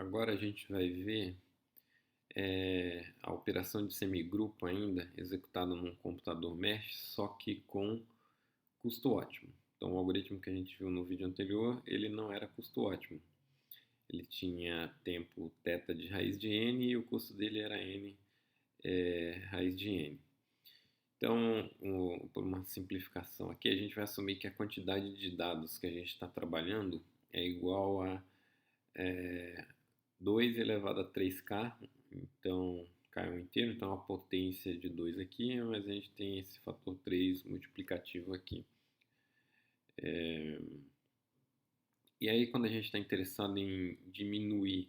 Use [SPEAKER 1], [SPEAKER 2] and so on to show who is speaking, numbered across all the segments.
[SPEAKER 1] Agora a gente vai ver a operação de semigrupo ainda executada num computador mesh, só que com custo ótimo. Então o algoritmo que a gente viu no vídeo anterior, ele não era custo ótimo. Ele tinha tempo θ de raiz de n e o custo dele era n raiz de n. Então, por uma simplificação aqui, a gente vai assumir que a quantidade de dados que a gente está trabalhando é igual a 2 elevado a 3k, então k é um inteiro, então a potência de 2 aqui, mas a gente tem esse fator 3 multiplicativo aqui. E aí, quando a gente está interessado em diminuir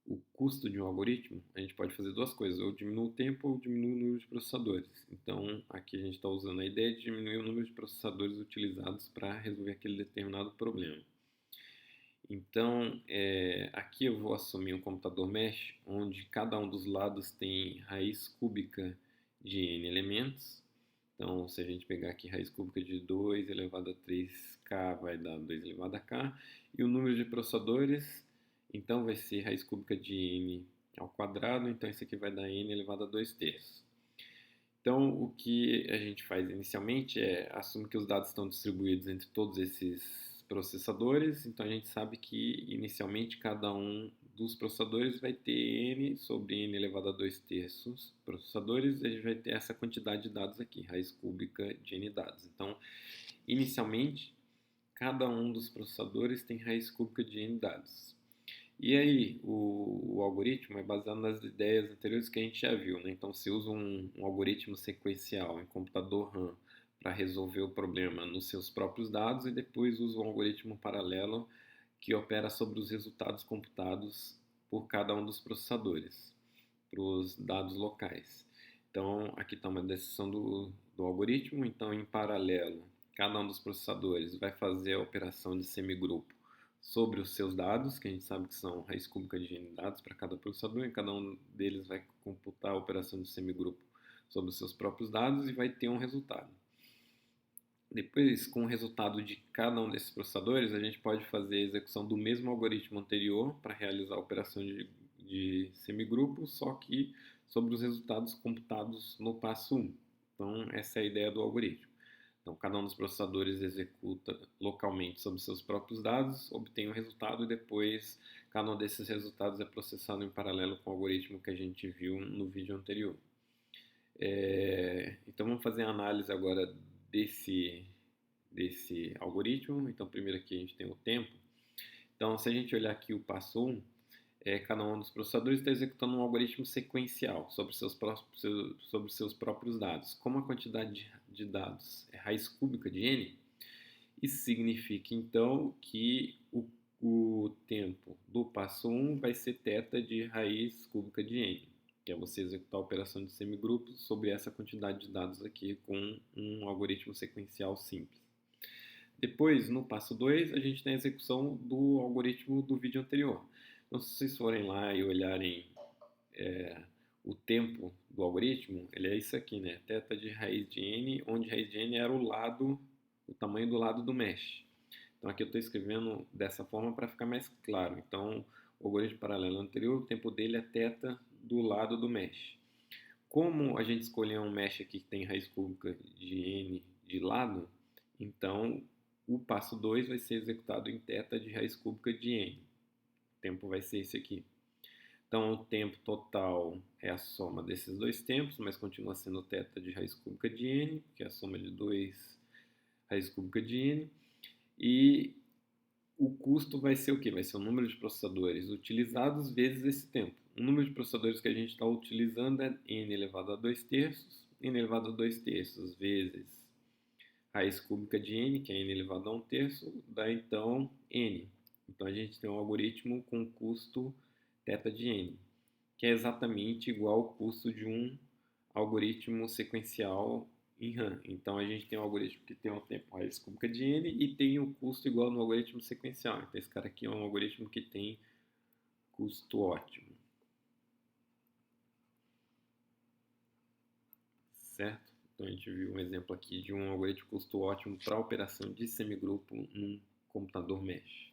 [SPEAKER 1] o custo de um algoritmo, a gente pode fazer duas coisas, ou diminui o tempo ou diminui o número de processadores. Então, aqui a gente está usando a ideia de diminuir o número de processadores utilizados para resolver aquele determinado problema. Então, aqui eu vou assumir um computador mesh, onde cada um dos lados tem raiz cúbica de n elementos. Então, se a gente pegar aqui raiz cúbica de 2 elevado a 3k, vai dar 2 elevado a k. E o número de processadores, então, vai ser raiz cúbica de n ao quadrado. Então, isso aqui vai dar n elevado a 2 terços. Então, o que a gente faz inicialmente é assumir que os dados estão distribuídos entre todos esses processadores. Então, a gente sabe que, inicialmente, cada um dos processadores vai ter n sobre n elevado a 2 terços processadores. E a gente vai ter essa quantidade de dados aqui, raiz cúbica de n dados. Então, inicialmente, cada um dos processadores tem raiz cúbica de n dados. E aí, o algoritmo é baseado nas ideias anteriores que a gente já viu, né? Então, se usa um algoritmo sequencial em computador RAM para resolver o problema nos seus próprios dados e depois usa um algoritmo paralelo que opera sobre os resultados computados por cada um dos processadores, para os dados locais. Então, aqui está uma descrição do algoritmo. Então, em paralelo, cada um dos processadores vai fazer a operação de semigrupo sobre os seus dados, que a gente sabe que são raiz cúbica de n dados para cada processador, e cada um deles vai computar a operação de semigrupo sobre os seus próprios dados e vai ter um resultado. Depois, com o resultado de cada um desses processadores, a gente pode fazer a execução do mesmo algoritmo anterior para realizar a operação de semigrupo, só que sobre os resultados computados no passo 1. Então, essa é a ideia do algoritmo. Então, cada um dos processadores executa localmente sobre seus próprios dados, obtém o resultado e depois cada um desses resultados é processado em paralelo com o algoritmo que a gente viu no vídeo anterior. Então, vamos fazer a análise agora desse algoritmo. Então, primeiro aqui a gente tem o tempo. Então, se a gente olhar aqui o passo 1, cada um dos processadores está executando um algoritmo sequencial sobre seus próprios dados. Como a quantidade de dados é raiz cúbica de n, isso significa então que o tempo do passo 1 vai ser θ de raiz cúbica de n, que é você executar a operação de semigrupos sobre essa quantidade de dados aqui com um algoritmo sequencial simples. Depois, no passo 2, a gente tem a execução do algoritmo do vídeo anterior. Então, se vocês forem lá e olharem o tempo do algoritmo, ele é isso aqui, né? Θ de raiz de n, onde raiz de n era o tamanho do lado do mesh. Então, aqui eu estou escrevendo dessa forma para ficar mais claro. Então, o algoritmo paralelo anterior, o tempo dele é θ do lado do mesh. Como a gente escolheu um mesh aqui que tem raiz cúbica de n de lado, então o passo 2 vai ser executado em θ de raiz cúbica de n. O tempo vai ser esse aqui. Então, o tempo total é a soma desses dois tempos, mas continua sendo θ de raiz cúbica de n, que é a soma de 2 raiz cúbica de n. E o custo vai ser o quê? Vai ser o número de processadores utilizados vezes esse tempo. O número de processadores que a gente está utilizando é n elevado a 2 terços. N elevado a 2 terços vezes raiz cúbica de n, que é n elevado a 1 terço, dá então n. Então, a gente tem um algoritmo com custo θ de n, que é exatamente igual ao custo de um algoritmo sequencial em RAM. Então, a gente tem um algoritmo que tem um tempo raiz cúbica de n e tem um custo igual no algoritmo sequencial. Então, esse cara aqui é um algoritmo que tem custo ótimo. Certo? Então, a gente viu um exemplo aqui de um algoritmo custo ótimo para operação de semigrupo num computador mesh.